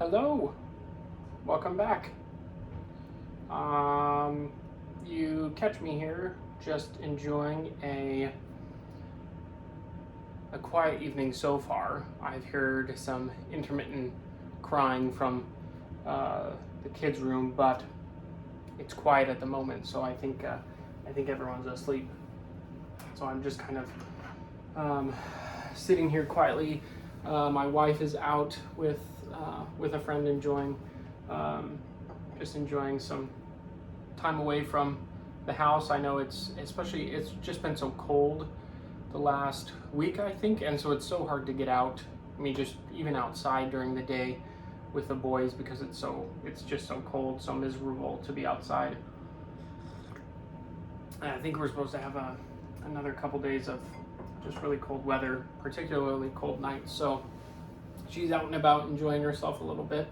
Hello, welcome back. You catch me here just enjoying a quiet evening so far. I've heard some intermittent crying from the kids' room, but it's quiet at the moment, so I think everyone's asleep. So I'm just kind of sitting here quietly. My wife is out with a friend, enjoying some time away from the house. I know it's just been so cold the last week, I think, and so it's so hard to get out. I mean, just even outside during the day with the boys, because it's just so cold, so miserable to be outside. And I think we're supposed to have another couple days of just really cold weather, particularly cold nights. So she's out and about enjoying herself a little bit,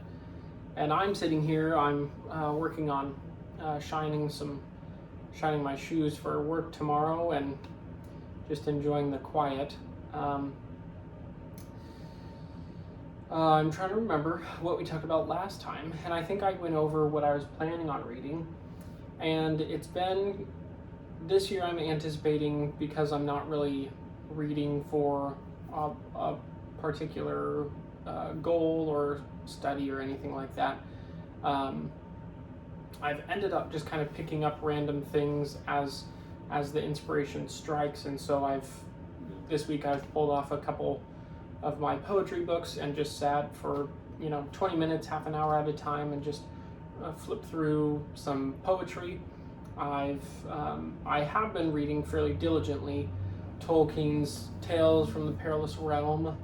and I'm sitting here. I'm working on shining my shoes for work tomorrow, and just enjoying the quiet. I'm trying to remember what we talked about last time, and I think I went over what I was planning on reading. And it's been this year, I'm anticipating, because I'm not really reading for a particular goal or study or anything like that. I've ended up just kind of picking up random things as the inspiration strikes, and so this week I've pulled off a couple of my poetry books and just sat for 20 minutes, half an hour at a time, and just flipped through some poetry. I have been reading fairly diligently Tolkien's Tales from the Perilous Realm,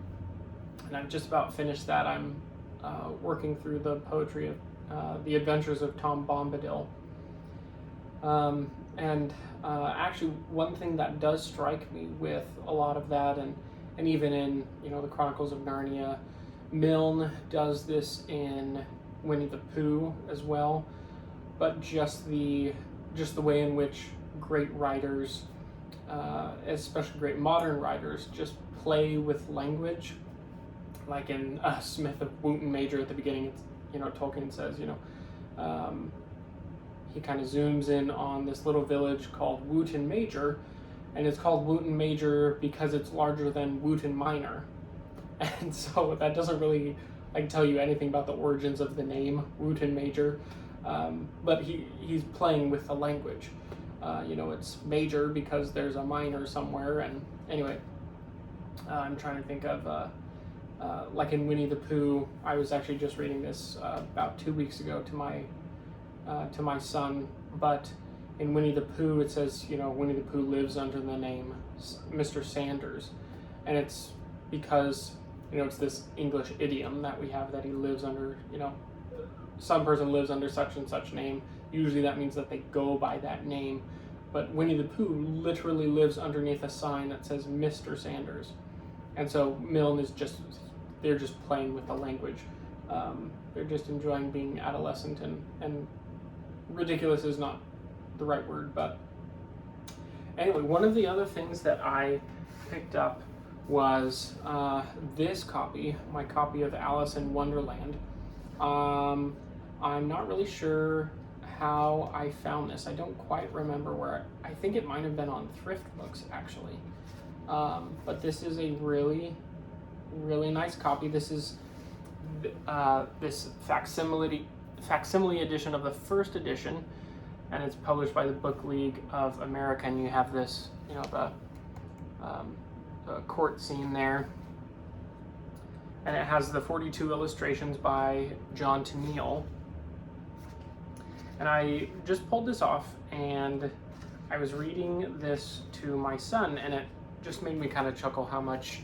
and I've just about finished that. I'm working through the poetry of The Adventures of Tom Bombadil. Actually, one thing that does strike me with a lot of that, and even in the Chronicles of Narnia, Milne does this in Winnie the Pooh as well, but just the way in which great writers, especially great modern writers, just play with language. Like in Smith of Wootton Major at the beginning, Tolkien says, he kind of zooms in on this little village called Wootton Major, and it's called Wootton Major because it's larger than Wootton Minor. And so that doesn't really tell you anything about the origins of the name Wootton Major, but he's playing with the language. It's major because there's a minor somewhere. And anyway, I'm trying to think of like in Winnie the Pooh. I was actually just reading this about 2 weeks ago to my son, but in Winnie the Pooh it says Winnie the Pooh lives under the name Mr. Sanders, and it's because it's this English idiom that we have, that he lives under, some person lives under such and such name. Usually that means that they go by that name, but Winnie the Pooh literally lives underneath a sign that says Mr. Sanders. And so Milne they're just playing with the language. They're just enjoying being adolescent, and ridiculous is not the right word, but anyway, one of the other things that I picked up was this copy, my copy of Alice in Wonderland. I'm not really sure how I found this. I don't quite remember where. I think it might have been on Thrift Books, actually. But this is a really, really nice copy. This is this facsimile edition of the first edition, and it's published by the Book League of America. And you have this, the court scene there, and it has the 42 illustrations by John Tenniel. And I just pulled this off, and I was reading this to my son, and it just made me kind of chuckle how much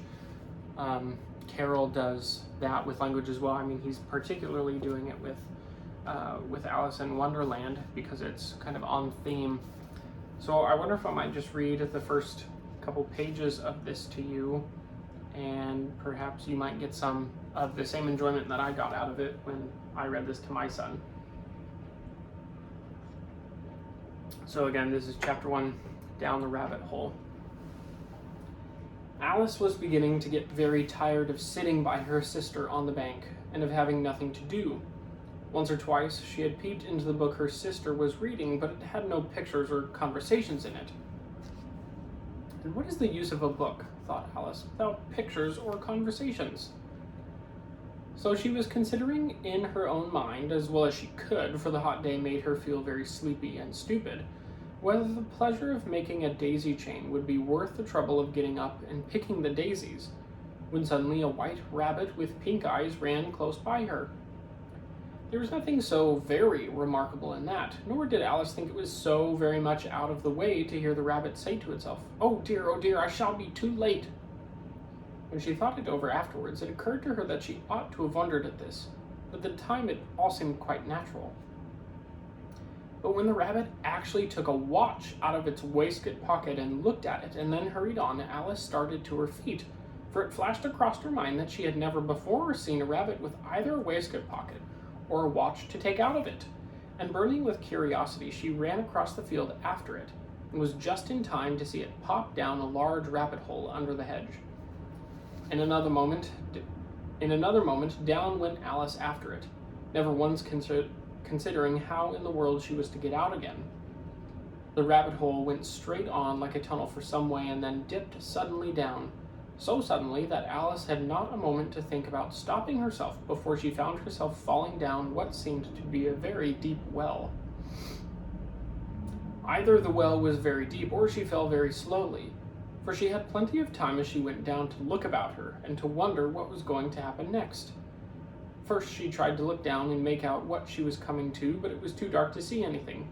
Carroll does that with language as well. I mean, he's particularly doing it with Alice in Wonderland because it's kind of on theme. So I wonder if I might just read the first couple pages of this to you, and perhaps you might get some of the same enjoyment that I got out of it when I read this to my son. So again, this is chapter 1, Down the Rabbit Hole. Alice was beginning to get very tired of sitting by her sister on the bank, and of having nothing to do. Once or twice she had peeped into the book her sister was reading, but it had no pictures or conversations in it. And what is the use of a book, thought Alice, without pictures or conversations? So she was considering in her own mind, as well as she could, for the hot day made her feel very sleepy and stupid, whether the pleasure of making a daisy chain would be worth the trouble of getting up and picking the daisies, when suddenly a white rabbit with pink eyes ran close by her. There was nothing so very remarkable in that, nor did Alice think it was so very much out of the way to hear the rabbit say to itself, oh dear, I shall be too late." When she thought it over afterwards, it occurred to her that she ought to have wondered at this, but at the time it all seemed quite natural. But when the rabbit actually took a watch out of its waistcoat pocket and looked at it and then hurried on, Alice started to her feet, for it flashed across her mind that she had never before seen a rabbit with either a waistcoat pocket or a watch to take out of it, and burning with curiosity, she ran across the field after it, and was just in time to see it pop down a large rabbit hole under the hedge. In another moment, down went Alice after it, never once considering how in the world she was to get out again. The rabbit hole went straight on like a tunnel for some way, and then dipped suddenly down, so suddenly that Alice had not a moment to think about stopping herself before she found herself falling down what seemed to be a very deep well. Either the well was very deep, or she fell very slowly, for she had plenty of time as she went down to look about her and to wonder what was going to happen next. First she tried to look down and make out what she was coming to, but it was too dark to see anything.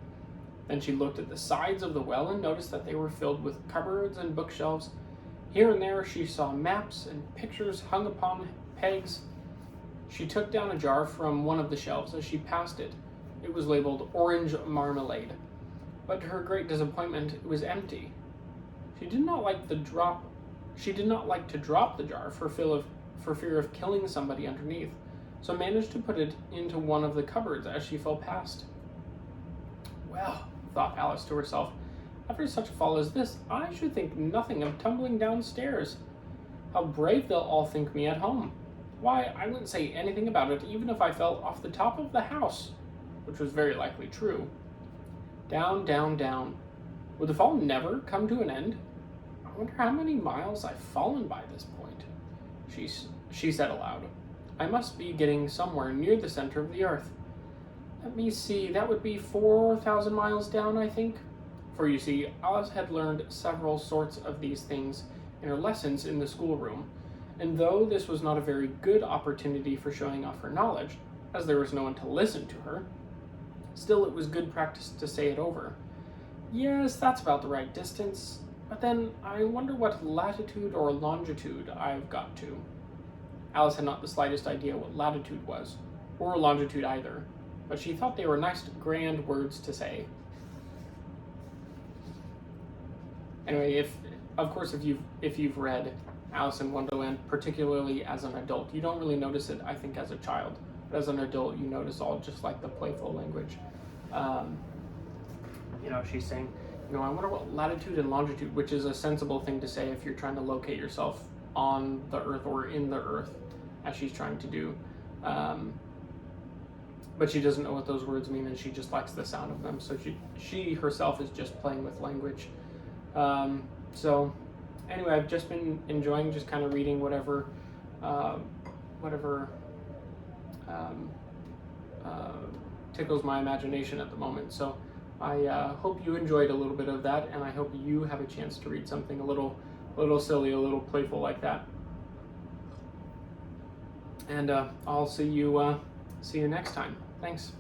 Then she looked at the sides of the well and noticed that they were filled with cupboards and bookshelves. Here and there she saw maps and pictures hung upon pegs. She took down a jar from one of the shelves as she passed it. It was labeled orange marmalade, but to her great disappointment it was empty. She did not like to drop the jar for fear of killing somebody underneath, so managed to put it into one of the cupboards as she fell past. Well, thought Alice to herself, after such a fall as this, I should think nothing of tumbling downstairs. How brave they'll all think me at home. Why, I wouldn't say anything about it even if I fell off the top of the house, which was very likely true. Down, down, down. Would the fall never come to an end? I wonder how many miles I've fallen by this point, she said aloud. I must be getting somewhere near the center of the earth. Let me see, that would be 4,000 miles down, I think. For you see, Alice had learned several sorts of these things in her lessons in the schoolroom, and though this was not a very good opportunity for showing off her knowledge, as there was no one to listen to her, still it was good practice to say it over. Yes, that's about the right distance, but then I wonder what latitude or longitude I've got to. Alice had not the slightest idea what latitude was, or longitude either, but she thought they were nice, grand words to say. Anyway, if you've read Alice in Wonderland, particularly as an adult, you don't really notice it, I think, as a child. But as an adult, you notice all just like the playful language. She's saying, I wonder what latitude and longitude, which is a sensible thing to say if you're trying to locate yourself on the earth or in the earth, as she's trying to do. But she doesn't know what those words mean, and she just likes the sound of them. So she herself is just playing with language. So anyway, I've just been enjoying just kind of reading whatever tickles my imagination at the moment. So I hope you enjoyed a little bit of that, and I hope you have a chance to read something a little silly, a little playful like that. And I'll see you next time. Thanks.